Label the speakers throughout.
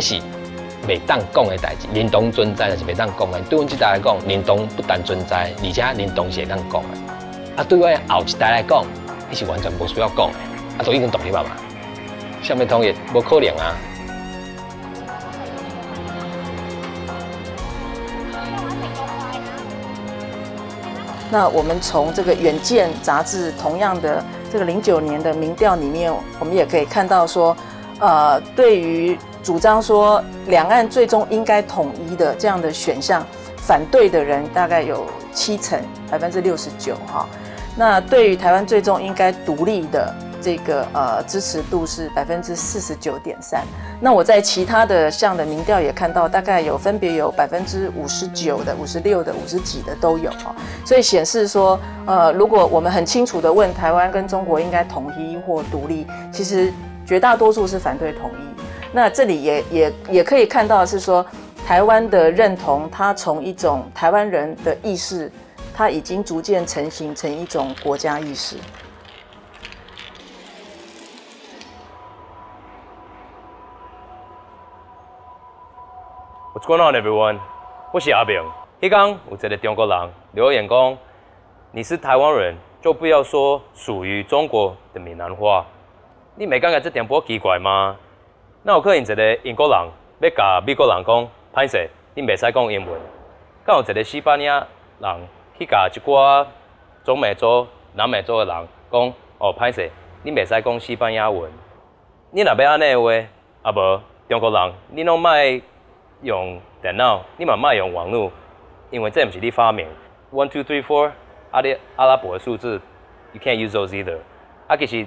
Speaker 1: 迄是袂当讲的代志。认同存在就是袂当讲的。对阮这代来讲，认同不但存在，而且认同是会当讲的。啊，对我后一代来讲，伊是完全无需要讲的。啊，都已经独立了嘛，想要统一无可能啊。
Speaker 2: 那我们从这个《远见》杂志同样的这个09年的民调里面，我们也可以看到说，对于主张说两岸最终应该统一的这样的选项，反对的人大概有69%哈。那对于台湾最终应该独立的这个支持度是49.3%。那我在其他的项的民调也看到，大概分别有59%的、56%的、50几的都有哈。所以显示说，如果我们很清楚的问台湾跟中国应该统一或独立，其实绝大多数是反对统一。那这里也可以看到的是说，台湾的认同，它从一种台湾人的意识，它已经逐渐成型成一种国家意识。
Speaker 3: What's going on, everyone？ 我是阿炳。迄天有一个中国人留言讲：“你是台湾人，就不要说属于中国的闽南话。”你袂感觉这点不奇怪吗？那有可能一个英国人要甲美国人讲，歹势，你袂使讲英文。敢有一个西班牙人去甲一寡中美洲、南美洲的人讲，哦，歹势，你袂使讲西班牙文。你若要安尼的话，啊无中国人，你拢莫用电脑，你嘛莫用网络，因为这毋是你发明。1, 2, 3, 4，阿拉伯的数字 ，you can't use those either。啊，其实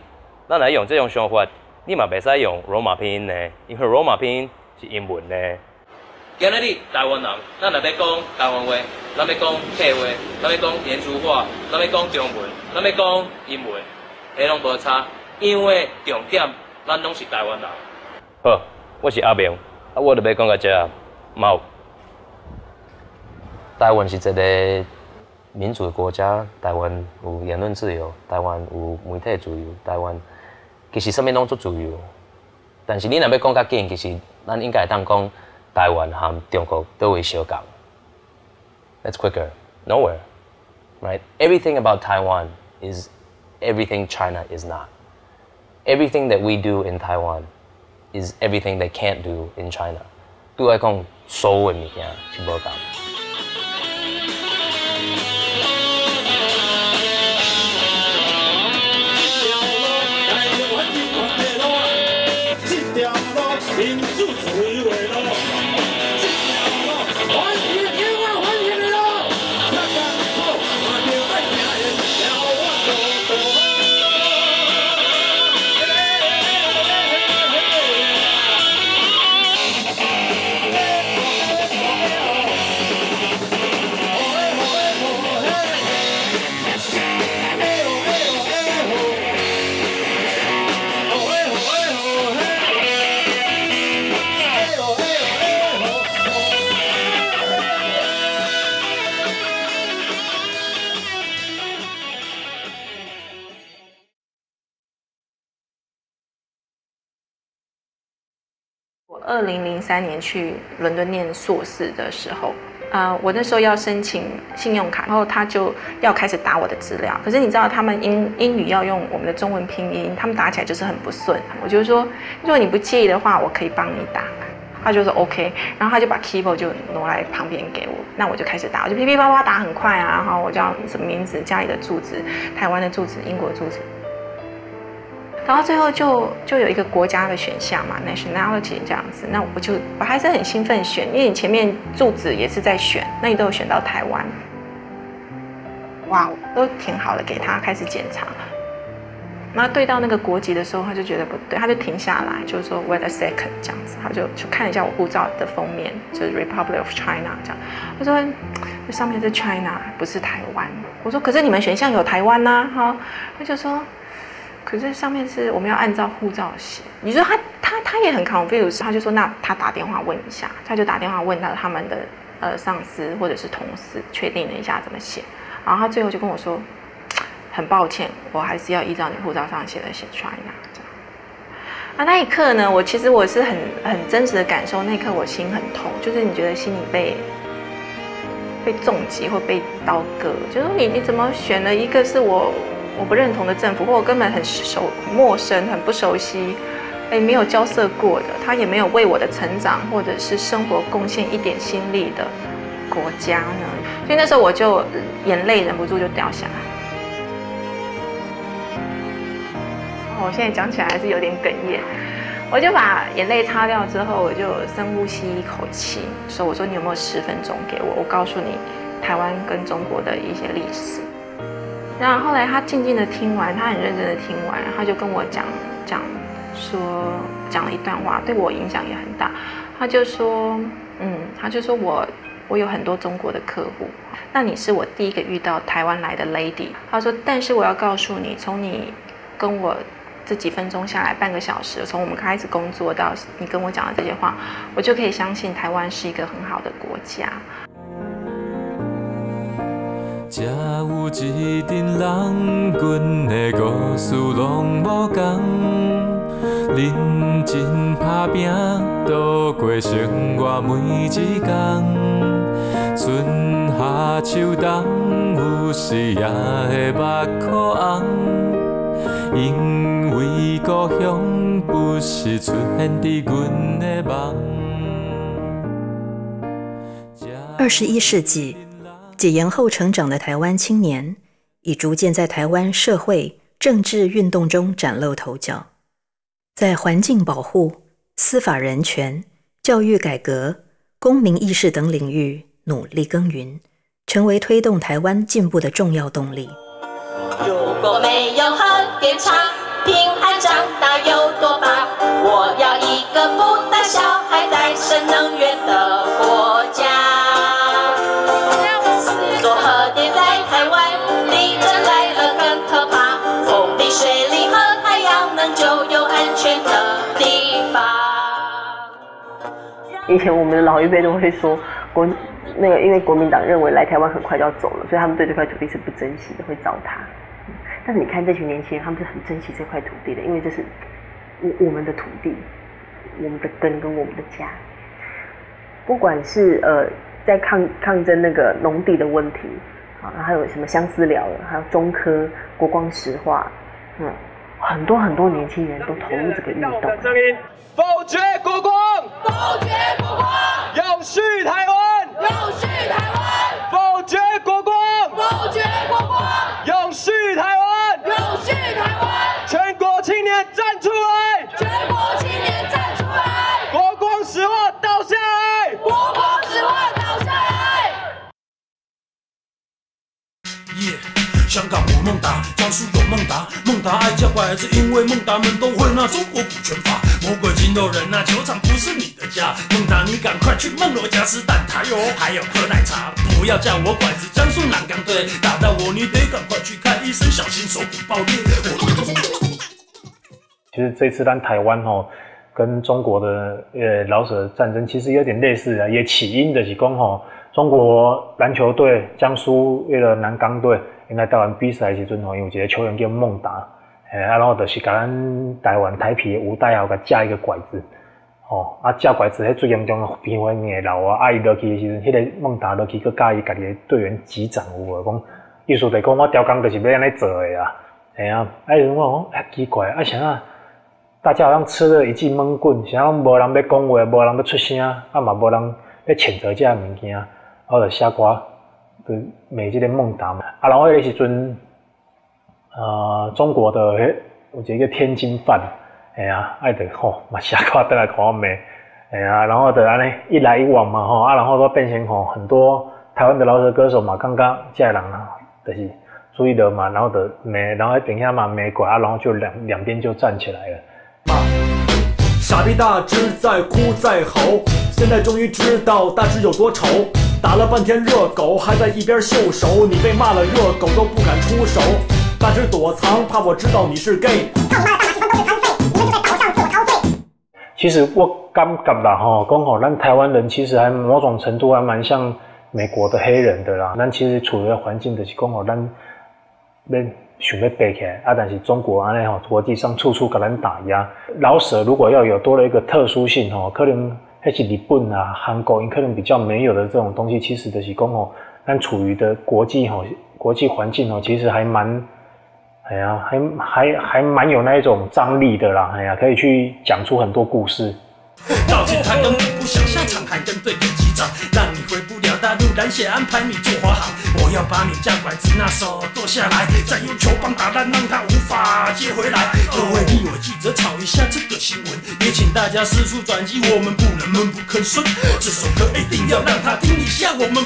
Speaker 3: 咱来用这种想法，你嘛袂使用罗马拼音呢，因为罗马拼音是英文呢。今仔日台湾人，咱若要讲台湾话，咱要讲客话，咱要讲原住话，咱要讲中文，咱要讲英文，迄拢无差，因为重点咱拢是台湾人。好，我是阿明，啊，我就要讲到这。冇，
Speaker 1: 台湾是一个民主的国家，台湾有言论自由，台湾有媒体自由，台湾其实啥物拢做自由。但是你若要讲较紧，其实咱应该会当讲台湾和中国倒位相共。That's quicker. Nowhere, right? Everything about Taiwan is everything China is not. Everything that we do in Taiwan is everything they can't do in China. 对我来讲，所有的物件是无共。
Speaker 4: 我2003年去伦敦念硕士的时候，我那时候要申请信用卡，然后他就要开始打我的资料。可是你知道他们英语要用我们的中文拼音，他们打起来就是很不顺。我就说，如果你不介意的话，我可以帮你打。他就说 OK， 然后他就把 keyboard 就挪来旁边给我，那我就开始打，我就噼噼啪啪打很快啊，然后我叫什么名字，家里的住址，台湾的住址，英国的住址。然后最后就有一个国家的选项嘛 ，nationality 这样子，那我还是很兴奋选，因为你前面住址也是在选，那你都有选到台湾，哇，都填好了给他开始检查，然后对到那个国籍的时候，他就觉得不对，他就停下来，就是说 wait a second 这样子，他就看一下我护照的封面，就是 Republic of China 这样，他说这上面是 China 不是台湾，我说可是你们选项有台湾呐，哈，他就说。可是上面是我们要按照护照写，你说他也很 confused， 他就说那他打电话问一下，他就打电话问到他们的上司或者是同事，确定了一下怎么写，然后他最后就跟我说，很抱歉，我还是要依照你护照上写的写 China 这样。那一刻呢，其实我是很真实的感受，那一刻我心很痛，就是你觉得心里被重击或被刀割，就是你怎么选了一个是我不认同的政府，或我根本很陌生、很不熟悉，没有交涉过的，他也没有为我的成长或者是生活贡献一点心力的国家呢？所以那时候我就眼泪忍不住就掉下来。我现在讲起来还是有点哽咽。我就把眼泪擦掉之后，我就深呼吸一口气，我说你有没有10分钟给我？我告诉你台湾跟中国的一些历史。然后后来他静静的听完，他很认真的听完，他就跟我讲了一段话，对我影响也很大。他就说我有很多中国的客户，那你是我第一个遇到台湾来的 lady。他说，但是我要告诉你，从你跟我这几分钟下来，半个小时，从我们开始工作到你跟我讲的这些话，我就可以相信台湾是一个很好的国家。
Speaker 5: 才有一群人，阮的故事拢无同，认真打拼，度过生活每一天。春夏秋冬，有时也会目眶红。因为故乡不时出现伫阮的梦。
Speaker 6: 21世纪，解严后成长的台湾青年，已逐渐在台湾社会、政治运动中崭露头角，在环境保护、司法人权、教育改革、公民意识等领域努力耕耘，成为推动台湾进步的重要动力。
Speaker 7: 如果没有核电厂，平安长大有多棒？我要一个不带小孩再生能源的国家。4座核电在台湾，地震来了更可怕。风力、水力和太阳能就有安全的地方。
Speaker 8: 以前我们的老一辈都会说，因为国民党认为来台湾很快就要走了，所以他们对这块土地是不珍惜的，会糟蹋。但是你看这群年轻人，他们是很珍惜这块土地的，因为这是我们的土地，我们的根跟我们的家。不管是在抗争那个农地的问题，还有什么相思寮，还有中科、国光石化，很多年轻人都投入这个运动。
Speaker 9: 否决国光，
Speaker 7: 否决国光，
Speaker 9: 永续台湾，
Speaker 7: 永续台湾，
Speaker 9: 否决国光，
Speaker 7: 否决国光，
Speaker 9: 永续台湾，
Speaker 7: 永续台湾，
Speaker 9: 全国青年站出来，
Speaker 7: 全国青年站出来，
Speaker 9: 国光石化倒下来，
Speaker 7: 国光石化倒下来。
Speaker 10: 香港有孟达，江苏有孟达，孟达爱叫拐子，因为孟达们都会那中国股权法。魔鬼筋肉人啊，球场不是你的家，孟达你赶快去孟罗家吃蛋挞哟，还有喝奶茶，不要叫我拐子。江苏南港队打到我，你得赶快去看医生，小心手骨爆裂。
Speaker 11: 其实这次咱台湾跟中国的老舍战争其实有点类似啊，也起因的是讲中国篮球队江苏为了南港队。因来台湾比赛的时阵因为有一个球员叫孟达，然后就是甲咱台湾台皮的吴代豪甲架一个拐子，架拐子迄最严重的边缘的老伊落去的时阵，迄个孟达落去佮教伊家己的队员击掌有无？讲意思就是讲我雕工就是要安尼做的啦，时阵我讲奇怪，啥啊？大家好像吃了一记闷棍，啥无人要讲话，无人要出声，嘛无人要谴责这物件，我就写歌。就骂这个孟达嘛，然后那个时阵，中国的有一个天津饭，爱得嘛写歌回来给我骂，然后就安尼一来一往嘛然后都变成很多台湾的饶舌歌手嘛，刚刚这人就是注意的嘛，然后就骂，然后等一下嘛骂过然后就两边就站起来了。
Speaker 10: 傻逼大只在哭在吼，现在终于知道大只有多丑。打了半天热狗，还在一边秀手，你被骂了，热狗都不敢出手。大只躲藏，怕我知道你是 gay。看我妈的大马戏团都是残废，你们就在岛上自我陶醉。
Speaker 11: 其实我感觉啦讲咱台湾人其实还某种程度还蛮像美国的黑人的啦。咱其实处的环境就是讲咱想要背起来啊，但是中国安尼吼，国际上处处给咱打压。老舍如果要有多了一个特殊性吼，可能还是日本啊、韩国，因可能比较没有的这种东西，其实就是讲吼，咱处于的国际环境吼，其实还蛮，哎呀，还蛮有那一种张力的啦，哎呀，可以去讲出很多故事。
Speaker 10: 照进台东，你不想下场还跟队友击掌，让你回不了大陆，篮协安排你做华航。我要把你架拐子，拿手剁下来，再用球棒打烂，让他无法接回来。各位立委记者炒一下这个新闻，也请大家四处转寄，我们不能闷不吭声。这首歌一定要让他听一下，我们。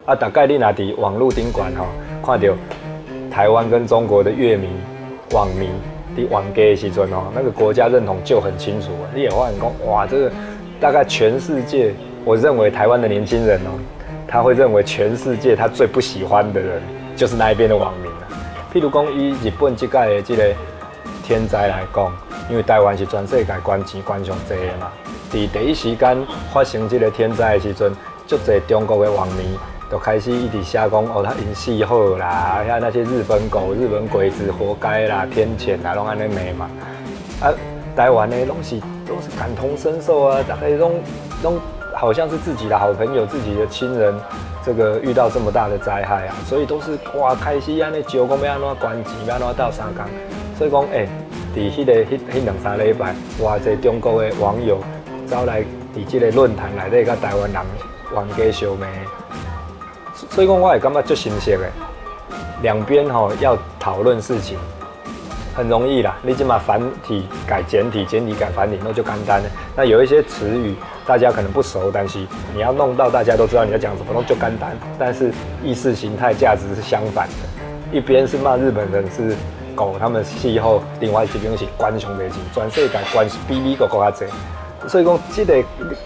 Speaker 12: 啊，大概你若伫网络顶管吼，看到台湾跟中国的乐迷、网民伫玩家的时阵哦，那个国家认同就很清楚了。你也发现讲，哇，这个大概全世界，我认为台湾的年轻人哦，他会认为全世界他最不喜欢的人就是那一边的网民了。譬如讲，以日本这届的这个天灾来讲，因为台湾是全世界捐钱捐上济的嘛，伫第一时间发生这个天灾的时阵，足侪中国的网民。就开始一直写讲哦，他因死好啦，像那些日本狗、日本鬼子活该啦、天谴啦，拢安尼骂嘛。啊，台湾呢都是感同身受啊，大概拢好像是自己的好朋友、自己的亲人，这个遇到这么大的灾害啊，所以都是哇开始安尼招讲要安怎捐钱，要安怎斗相共。所以讲伫迄两三礼拜，偌济中国的网友走来伫这个论坛内底，甲台湾人冤家相骂。所以讲，我也感觉最新鲜的，两边要讨论事情很容易啦。你即嘛繁体改简体，简体改繁体，那就简单了。那有一些词语大家可能不熟，但是你要弄到大家都知道你在讲什么，那就简单。但是意识形态价值是相反的，一边是骂日本人是狗，他们气候；另外一边是捐上侪钱，全世界捐比美国更加多。所以讲，这个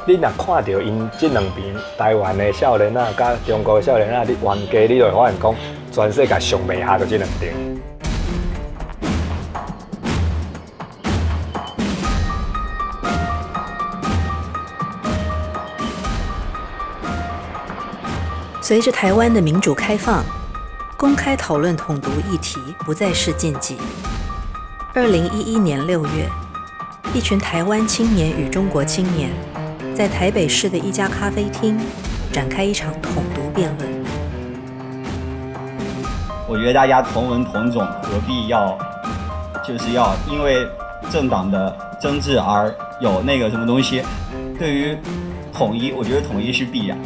Speaker 12: 你若看到因这两边台湾的少年啊，甲中国的少年啊，你冤家，你就会发现讲，全世界上袂下就这两点。
Speaker 6: 随着台湾的民主开放，公开讨论统独议题不再是禁忌。2011年6月。一群台湾青年与中国青年，在台北市的一家咖啡厅展开一场统独辩论。
Speaker 13: 我觉得大家同文同种，何必要因为政党的争执而有那个什么东西？对于统一，我觉得统一是必然，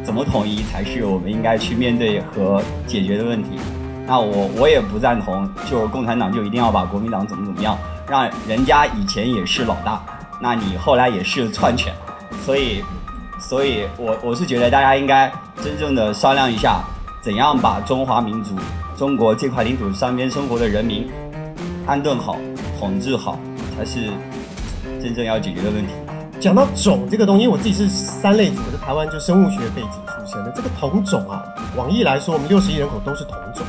Speaker 13: 怎么统一才是我们应该去面对和解决的问题。那我也不赞同，就是共产党就一定要把国民党怎么样。让人家以前也是老大，那你后来也是篡权，所以我是觉得大家应该真正的商量一下，怎样把中华民族、中国这块领土上边生活的人民安顿好、统治好，才是真正要解决的问题。
Speaker 14: 讲到种这个东西，我自己是三类组，我是台湾就生物学背景出身的。这个同种啊，广义来说，我们60亿人口都是同种，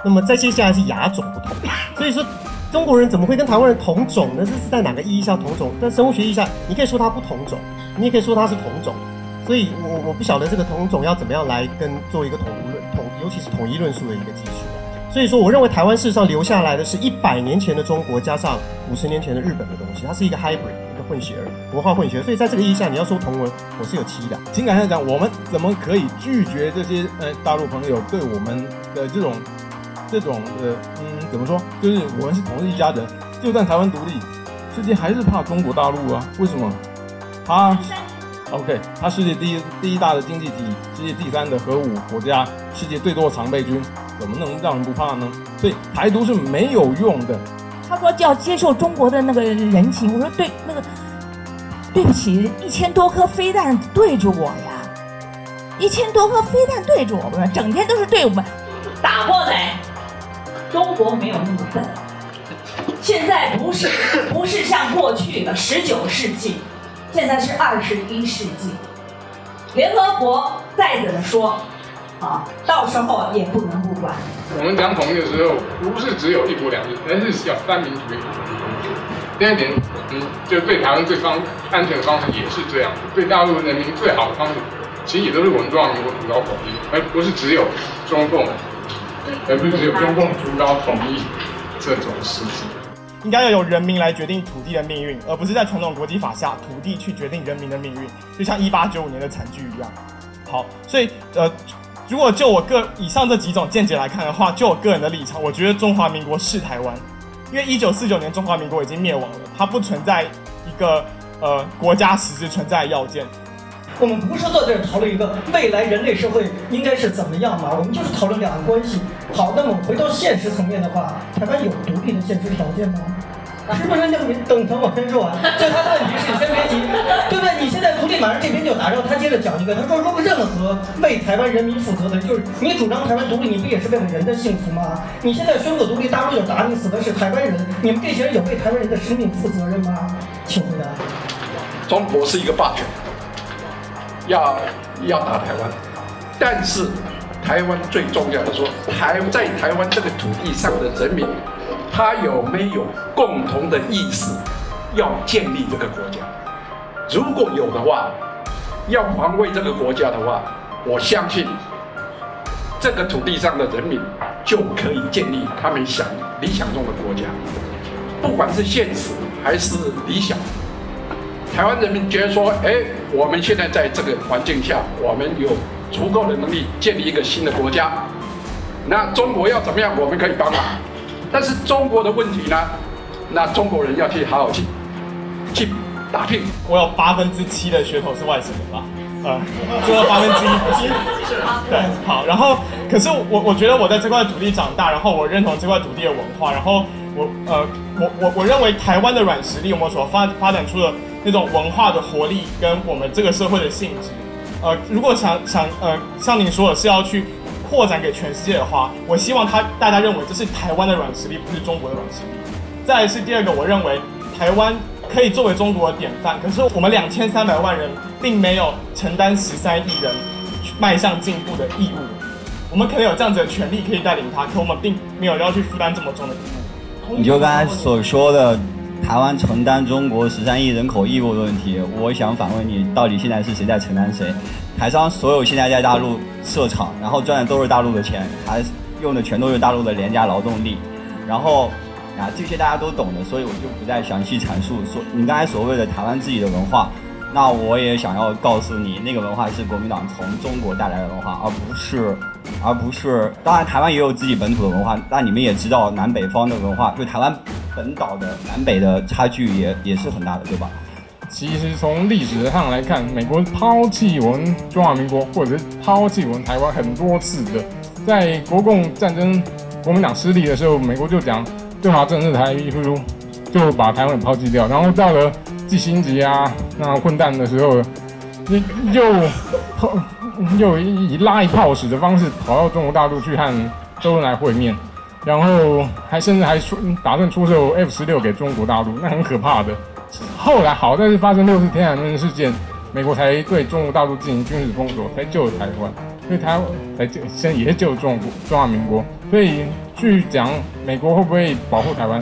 Speaker 14: 那么再接下来是亚种不同，所以说。中国人怎么会跟台湾人同种呢？这是在哪个意义下同种？在生物学意义下，你可以说它不同种，你也可以说它是同种。所以我不晓得这个同种要怎么样来做一个尤其是统一论述的一个基础。所以说，我认为台湾事实上留下来的是100年前的中国加上50年前的日本的东西，它是一个 hybrid， 一个混血儿，文化混血。所以在这个意义下，你要说同文，我是有期的。
Speaker 15: 情感上讲，我们怎么可以拒绝这些大陆朋友对我们的这种怎么说？就是我们是同是一家人，就算台湾独立，世界还是怕中国大陆啊？为什么？他世界第一大的经济体，世界第3的核武国家，世界最多的常备军，怎么能让人不怕呢？所以台独是没有用的。
Speaker 16: 他说要接受中国的那个人情，我说对不起，1000多颗飞弹对着我呀，1000多颗飞弹对着我们，整天都是对我们打过来。中国没有那么笨，现在不是像过去的19世纪，现在是21世纪。联合国再怎么说，到时候也不能不管。
Speaker 17: 我们讲统一的时候，不是只有1国2制，而是要3民主义。第二点，就对台湾安全的方式也是这样，对大陆人民最好的方式其实也都是我们中华民国主导统一，而不是只有中共主导统一这种事情。
Speaker 18: 应该要由人民来决定土地的命运，而不是在传统国际法下土地去决定人民的命运，就像1895年的惨剧一样。好，所以如果就我以上这几种见解来看的话，就我个人的立场，我觉得中华民国是台湾，因为1949年中华民国已经灭亡了，它不存在一个国家实质存在的要件。
Speaker 19: 我们不是坐这儿讨论一个未来人类社会应该是怎么样嘛，我们就是讨论两岸关系。好，那么回到现实层面的话，台湾有独立的现实条件吗？是不是？那你等我先说完。就他的问题是，你先别急，对不对？你现在独立马上这边就打，然后他接着讲一个，他说如果任何为台湾人民负责的，就是你主张台湾独立，你不也是为了人的幸福吗？你现在宣布独立，大陆就打你，死的是台湾人，你们这些人有为台湾人的生命负责任吗？请回答。
Speaker 20: 中国是一个霸权。要打台湾，但是台湾最重要的说，在台湾这个土地上的人民，他有没有共同的意识，要建立这个国家？如果有的话，要防卫这个国家的话，我相信这个土地上的人民就可以建立他们理想中的国家，不管是现实还是理想。台湾人民觉得说，我们现在在这个环境下，我们有足够的能力建立一个新的国家。那中国要怎么样，我们可以帮忙。但是中国的问题呢，那中国人要去好好去打拼。
Speaker 18: 我有7%的血统是外省人吧？除了1%。对，好。然后，可是我觉得我在这块土地长大，然后我认同这块土地的文化，然后我认为台湾的软实力，我们所发展出的那种文化的活力跟我们这个社会的性质，如果像您说的是要去扩展给全世界的话，我希望大家认为这是台湾的软实力，不是中国的软实力。再来是第二个，我认为台湾可以作为中国的典范，可是我们2300万人并没有承担13亿人迈向进步的义务。我们可能有这样子的权利可以带领他，可我们并没有要去负担这么重的义务。
Speaker 13: 你就刚才所说的台湾承担中国13亿人口义务的问题，我想反问你，到底现在是谁在承担谁？台商所有现在在大陆设厂，然后赚的都是大陆的钱，还用的全都是大陆的廉价劳动力，然后这些大家都懂的，所以我就不再详细阐述。说你刚才所谓的台湾自己的文化，那我也想要告诉你，那个文化是国民党从中国带来的文化，而不是。当然，台湾也有自己本土的文化，但你们也知道南北方的文化，就台湾本岛的南北的差距也是很大的，对吧？
Speaker 17: 其实从历史上来看，美国抛弃我们中华民国，或者是抛弃我们台湾很多次的。在国共战争，国民党失利的时候，美国就讲对华政策台一输，就把台湾抛弃掉。然后到了季辛吉那混蛋的时候，又以拉一炮使的方式跑到中国大陆去和周恩来会面，然后甚至还打算出售 F-16给中国大陆，那很可怕的。后来好在是发生6次天安门事件，美国才对中国大陆进行军事封锁，才救了台湾，所以台湾才也救中华民国。所以去讲美国会不会保护台湾，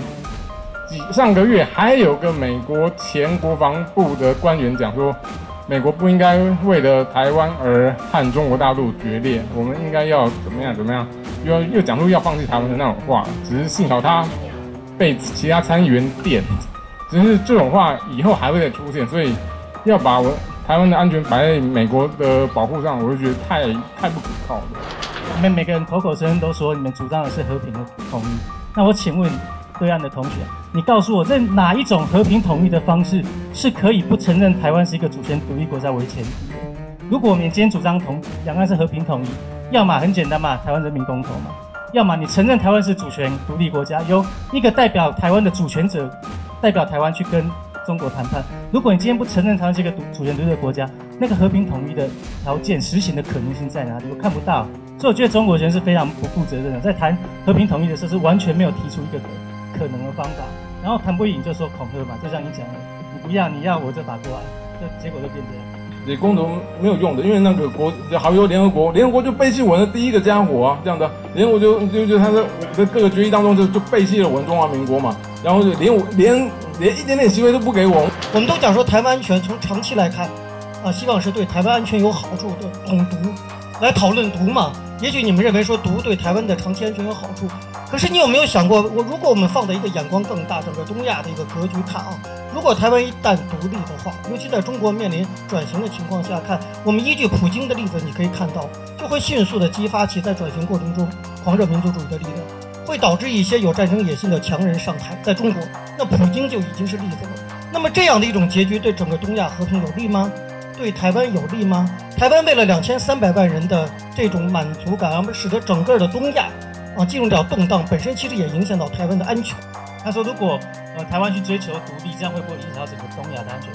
Speaker 17: 上个月还有个美国前国防部的官员讲说，美国不应该为了台湾而和中国大陆决裂，我们应该要怎么样，又讲出要放弃台湾的那种话。只是幸好他被其他参议员电，只是这种话以后还会再出现，所以要把台湾的安全摆在美国的保护上，我就觉得太不可靠了。
Speaker 21: 你们每个人口口声声都说你们主张的是和平的统一，那我请问对岸的同学，你告诉我，在哪一种和平统一的方式是可以不承认台湾是一个主权独立国家为前提的？如果我们今天主张两岸是和平统一，要么很简单嘛，台湾人民公投嘛，要么你承认台湾是主权独立国家，由一个代表台湾的主权者代表台湾去跟中国谈判。如果你今天不承认台湾是一个主权独立的国家，那个和平统一的条件实行的可能性在哪里？我看不到。所以我觉得中国人是非常不负责任的，在谈和平统一的时候是完全没有提出一个可能的方法。然后谭不赢就说恐吓嘛，就像你讲的，你不要，你要我就打过来，就结果就变这样。
Speaker 15: 你公投没有用的，因为那个好有联合国就背弃我的第一个家伙这样的，联合国就他的各个决议当中就背弃了我们中华民国嘛，然后就连一点点机会都不给我。
Speaker 19: 我们都讲说台湾安全从长期来看，希望是对台湾安全有好处的统独来讨论独嘛。也许你们认为说独对台湾的长期安全有好处，可是你有没有想过，如果我们放在一个眼光更大、整个东亚的一个格局看啊，如果台湾一旦独立的话，尤其在中国面临转型的情况下看，我们依据普京的例子，你可以看到，就会迅速的激发起在转型过程中狂热民族主义的力量，会导致一些有战争野心的强人上台。在中国，那普京就已经是例子了。那么这样的一种结局对整个东亚和平有利吗？对台湾有利吗？台湾为了2300万人的这种满足感，而使得整个的东亚进入到动荡，本身其实也影响到台湾的安全。
Speaker 21: 他说，如果台湾去追求独立，这样会不会影响到整个东亚的安全？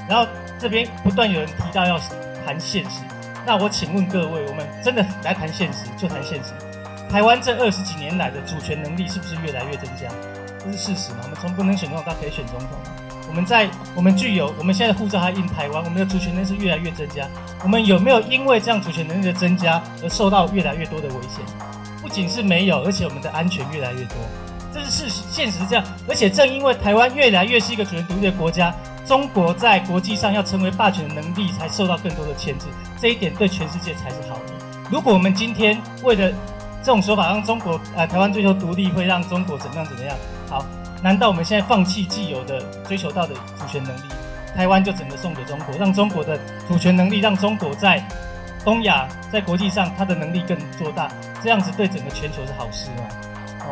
Speaker 21: 然后这边不断有人提到要谈现实，那我请问各位，我们真的来谈现实就谈现实。台湾这20几年来的主权能力是不是越来越增加？这是事实嘛？我们从不能选总统到可以选总统嘛？我们具有，我们现在护照还印台湾，我们的主权能力是越来越增加。我们有没有因为这样主权能力的增加而受到越来越多的危险？不仅是没有，而且我们的安全越来越多，这是事实，现实是这样。而且正因为台湾越来越是一个主权独立的国家，中国在国际上要成为霸权的能力才受到更多的牵制，这一点对全世界才是好的。如果我们今天为了这种说法让中国台湾追求独立，会让中国怎么样？好。难道我们现在放弃既有的追求到的主权能力，台湾就整个送给中国，让中国的主权能力，让中国在东亚、在国际上它的能力更做大，这样子对整个全球是好事吗？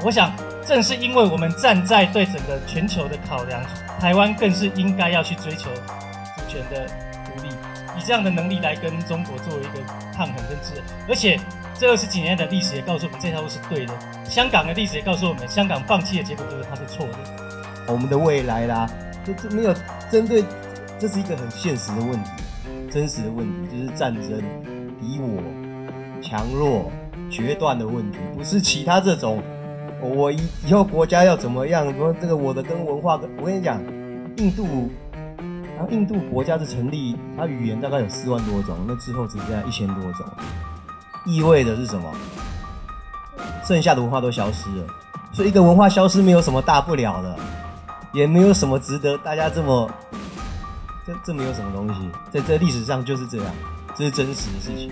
Speaker 21: 我想正是因为我们站在对整个全球的考量，台湾更是应该要去追求主权的独立，以这样的能力来跟中国作为一个抗衡跟制衡。而且这20几年的历史也告诉我们，这条路是对的。香港的历史也告诉我们，香港放弃的结果就是它是错的。
Speaker 14: 我们的未来啦，这没有针对，这是一个很现实的问题，真实的问题，就是战争、敌我、强弱、决断的问题，不是其他这种。我以后国家要怎么样？说这个我的跟文化，我跟你讲，印度国家的成立，它语言大概有4万多种，那之后只剩下1000多种。意味的是什么？剩下的文化都消失了，所以一个文化消失没有什么大不了的，也没有什么值得大家这么，这没有什么东西，在这历史上就是这样，这是真实的事情。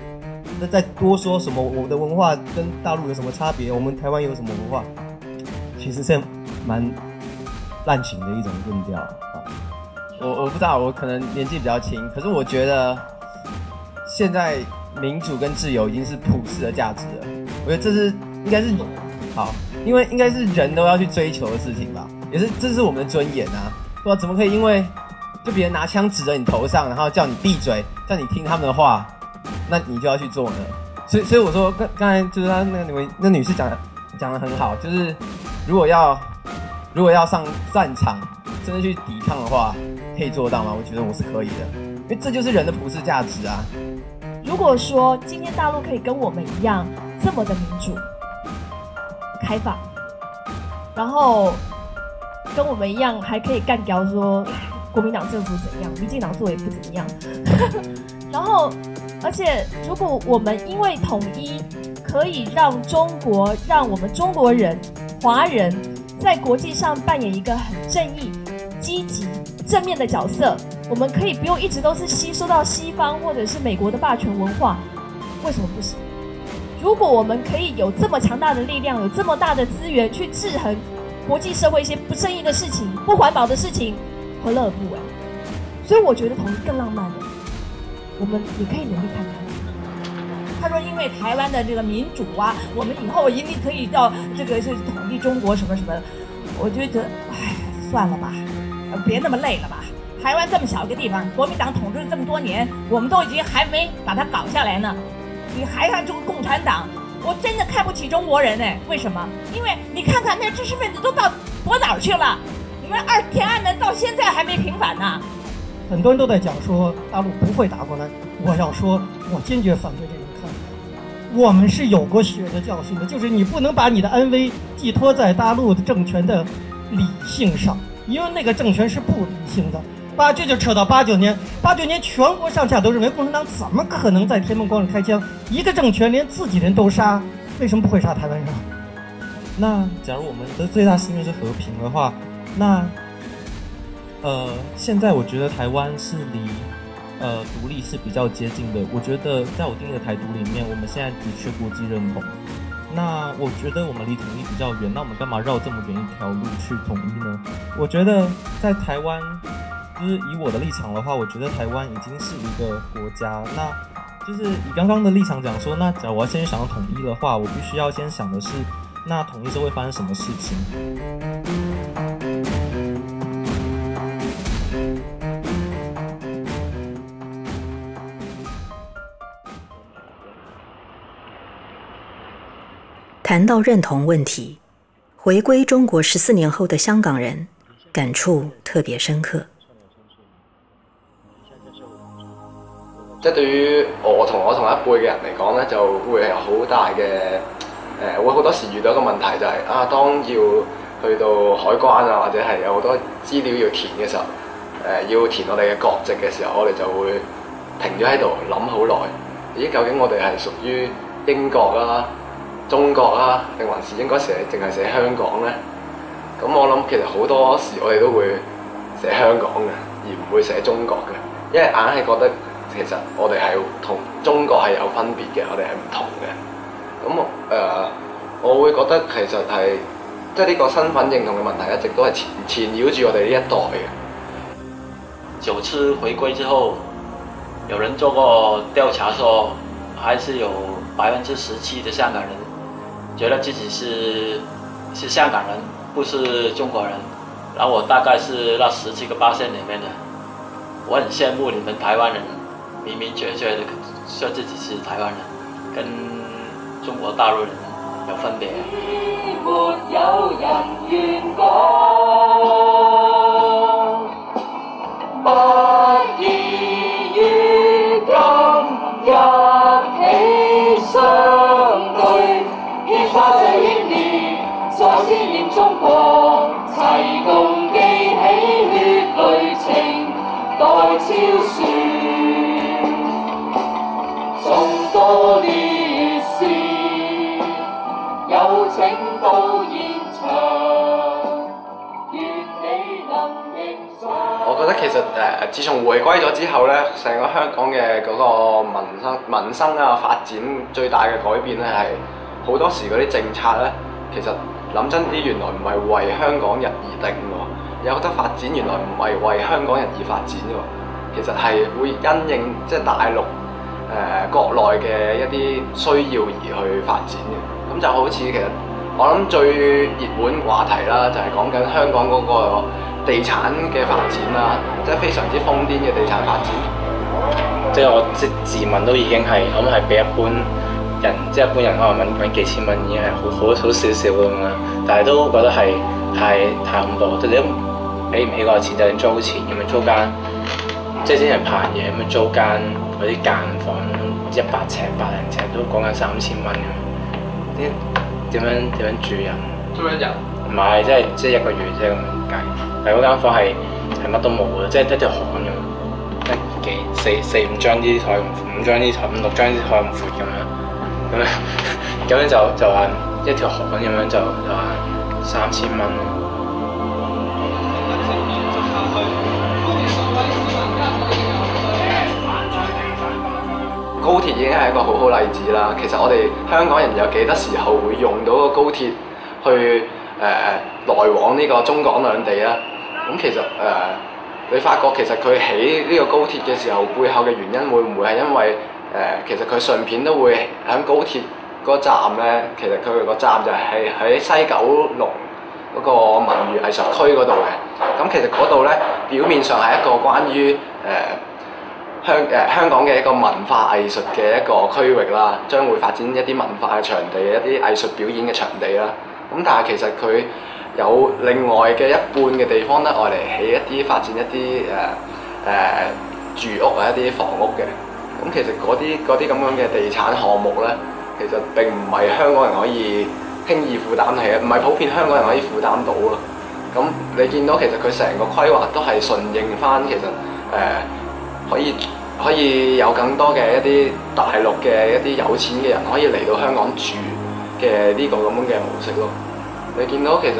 Speaker 14: 那再多说什么我的文化跟大陆有什么差别，我们台湾有什么文化，其实是蛮滥情的一种论调啊。
Speaker 2: 我不知道，我可能年纪比较轻，可是我觉得现在民主跟自由已经是普世的价值了。我觉得这是应该是好，因为应该是人都要去追求的事情吧，这是我们的尊严啊，对吧？怎么可以因为就别人拿枪指着你头上，然后叫你闭嘴，叫你听他们的话，那你就要去做呢？所以我说刚才就是他那女士讲得很好，就是如果要上战场真的去抵抗的话，可以做到吗？我觉得我是可以的，因为这就是人的普世价值啊。
Speaker 22: 如果说今天大陆可以跟我们一样这么的民主、开放，然后跟我们一样还可以干掉说国民党政府怎样，民进党做也不怎么样，然后而且如果我们因为统一可以让我们中国人、华人在国际上扮演一个很正义、积极、正面的角色，我们可以不用一直都是吸收到西方或者是美国的霸权文化，为什么不行？如果我们可以有这么强大的力量，有这么大的资源去制衡国际社会一些不正义的事情、不环保的事情，何乐而不为？所以我觉得统一更浪漫了，我们也可以努力看看。他说，因为台湾的这个民主啊，我们以后一定可以到这个是统一中国什么什么的。我觉得，算了吧，别那么累了吧。台湾这么小一个地方，国民党统治这么多年，我们都已经还没把它搞下来呢。你还看这个共产党，我真的看不起中国人呢。为什么？因为你看看那知识分子都到躲哪儿去了？你们天安门到现在还没平反呢。
Speaker 19: 很多人都在讲说大陆不会打过来，我要说，我坚决反对这种看法。我们是有过血的教训的，就是你不能把你的安危寄托在大陆的政权的理性上，因为那个政权是不理性的。这就扯到89年，89年全国上下都认为共产党怎么可能在天安门广场开枪？一个政权连自己人都杀，为什么不会杀台湾人？
Speaker 23: 那假如我们的最大心愿是和平的话，那现在我觉得台湾是离独立是比较接近的。我觉得在我定义的台独里面，我们现在只缺国际认同。那我觉得我们离统一比较远，那我们干嘛绕这么远一条路去统一呢？我觉得在台湾，就是以我的立场的话，我觉得台湾已经是一个国家。那就是以刚刚的立场讲说，那假如我要先想要统一的话，我必须要先想的是，那统一之后会发生什么事情？
Speaker 6: 谈到认同问题，回归中国14年后的香港人感触特別深刻。
Speaker 12: 即係對於我同一輩嘅人嚟講咧，就會有好大嘅會好多時遇到一個問題就係當要去到海關啊，或者係有好多資料要填嘅時候，要填我哋嘅國籍嘅時候，我哋就會停咗喺度諗好耐。咦，究竟我哋係屬於英國啊、中國啊，定還是應該淨係寫香港呢？咁我諗其實好多時我哋都會寫香港嘅，而唔會寫中國嘅，因為硬係覺得其實我哋係同中國係有分別嘅，我哋係唔同嘅。咁我會覺得其實係即係呢個身份認同嘅問題一直都係纏繞住我哋呢一代嘅。
Speaker 1: 9次回歸之後，有人做過調查說，還是有17%的香港人覺得自己是香港人，不是中國人。然後我大概是那17%裡面的，我很羨慕你們台灣人明明確確的說自己是台灣人，跟中國大陸人有分別。沒有人願講，不義於今日起相對，獻花這英烈，再思念中國，齊共記起血淚情，待超說，眾多烈士，有請到現場，願你能認真。
Speaker 12: 我覺得其實自從回歸咗之後咧，成個香港嘅嗰個民生啊發展最大嘅改變咧係好多時嗰啲政策咧，其實諗真啲原來唔係為香港人而定喎，有好多發展原來唔係為香港人而發展喎，其實係會因應即係大陸國內嘅一啲需要而去發展嘅。咁就好似其實我諗最熱門話題啦，就係講緊香港嗰個地產嘅發展啦，即係非常之瘋癲嘅地產發展。
Speaker 3: 即係我自問都已經係，我諗係比一般人，即係一般人可能揾幾千蚊已經係好少少咁樣，但係都覺得係太恐怖，即係你都俾唔起個錢，就算租錢咁樣租間，即係之前拍嘢咁樣租間嗰啲間房100尺、100尺都講緊3000蚊咁，啲點樣住人？
Speaker 12: 租一日？唔
Speaker 3: 係，即係一個月啫咁樣計。但係嗰間房係乜都冇嘅，即係一條巷咁，四五張啲台，5張啲台，5、6張啲台咁闊咁樣就話一條巷咁樣就話3000蚊。
Speaker 12: 高鐵已經係一個好好例子啦。其實我哋香港人有幾多時候會用到個高鐵去來往呢個中港兩地啦？咁其實你發覺其實佢起呢個高鐵嘅時候，背後嘅原因會唔會係因為其實佢順便都會喺高鐵嗰站咧，其實佢個站就係喺西九龍嗰個文娛藝術區嗰度嘅。咁其實嗰度咧表面上係一個關於香港嘅一個文化藝術嘅一個區域啦，將會發展一啲文化嘅場地、一啲藝術表演嘅場地啦。咁但係其實佢有另外嘅一半嘅地方咧，愛嚟起一啲發展一啲住屋啊、一啲房屋嘅。咁其實嗰啲咁樣嘅地產項目咧，其實並唔係香港人可以輕易負擔起嘅，唔係普遍香港人可以負擔到咯。咁你見到其實佢成個規劃都係順應翻其實可以有更多嘅一啲大陸嘅一啲有錢嘅人可以嚟到香港住嘅呢個咁樣嘅模式咯。你見到其實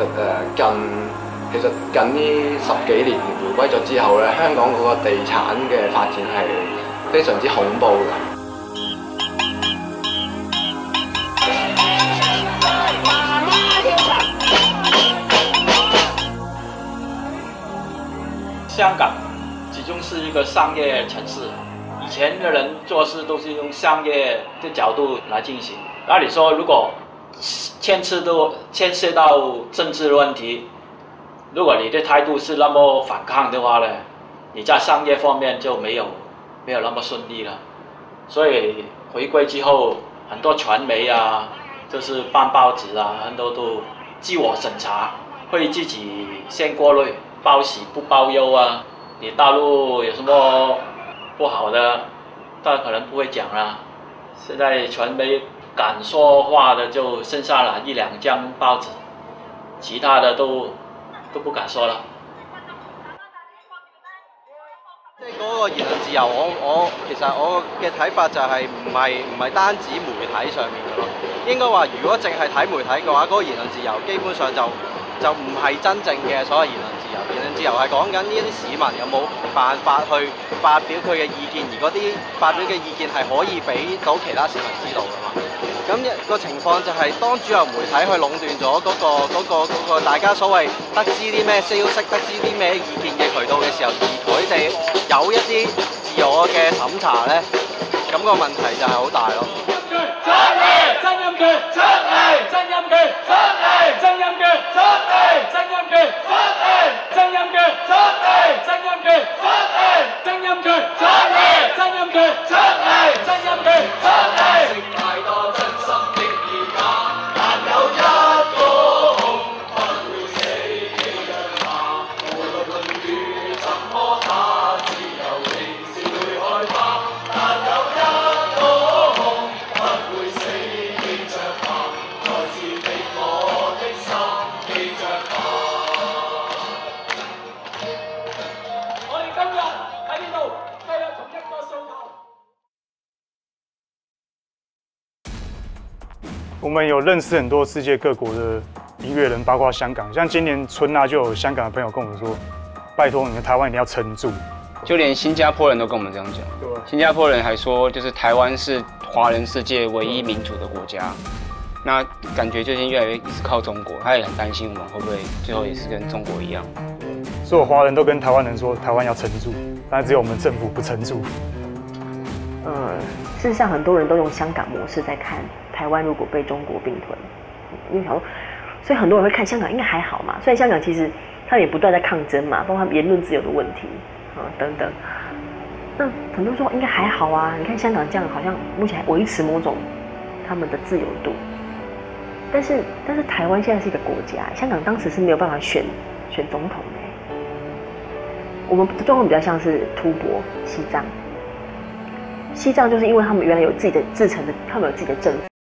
Speaker 4: 其實近呢10幾年回歸咗之後咧，香港嗰個地產嘅發展係非常之恐怖嘅。
Speaker 1: 香港始终是一个商业城市，以前的人做事都是用商业的角度来进行。那你说，如果牵涉到政治的问题，如果你的态度是那么反抗的话呢，你在商业方面就没有那么顺利了。所以回归之后，很多传媒啊，就是办报纸啊，很多都自我审查，会自己先过滤。报喜不报忧啊！你大陆有什么不好的，他可能不会讲啦。现在传媒敢说话的就剩下了1、2张报纸，其他的都不敢說啦。
Speaker 5: 即係嗰個言論自由，其實我嘅睇法就係唔係單止媒體上面嘅咯。應該話，如果淨係睇媒體嘅話，嗰個言論自由基本上就唔係真正嘅所謂言論自由。言論自由係講緊呢一啲市民有冇辦法去發表佢嘅意見，而嗰啲發表嘅意見係可以俾到其他市民知道㗎嘛。咁個情況就係當主流媒體去壟斷咗嗰個大家所謂得知啲咩消息、得知啲咩意見嘅渠道嘅時候，而佢哋有一啲自我嘅審查咧，咁個問題就係好大咯。
Speaker 9: 真音權出嚟，真音權出嚟，真音權出嚟，真音權出嚟，真音權出嚟，真音權出嚟，真音權出嚟，真音權出嚟，真音權出嚟。太多真心的意假，但有一個空，不會死記着它。無論論語怎麼打，自由仍是會害怕。但有一個空，不會死記着它，來自你我的心記着它。我哋今日喺呢度都有同一個訴求。
Speaker 11: 我们有认识很多世界各国的音乐人，包括香港。像今年春就有香港的朋友跟我们说：“拜托你们台湾一定要撑住。”
Speaker 8: 就连新加坡人都跟我们这样讲。对。新加坡人还说，就是台湾是华人世界唯一民主的国家。那感觉最近越来越依靠中国，他也很担心我们会不会最后也是跟中国一样。
Speaker 11: 所有华人都跟台湾人说，台湾要撑住，但只有我们政府不撑住。
Speaker 24: 事实上很多人都用香港模式在看台湾，如果被中国并吞，因为所以很多人会看香港应该还好嘛。虽然香港其实他们也不断在抗争嘛，包括他们言论自由的问题等等。那很多人说应该还好啊，你看香港这样好像目前还维持某种他们的自由度，但是台湾现在是一个国家，香港当时是没有办法选总统的。我们的状况比较像是吐蕃、西藏。西藏就是因为他们原来有自己的自成的，他们有自己的政府。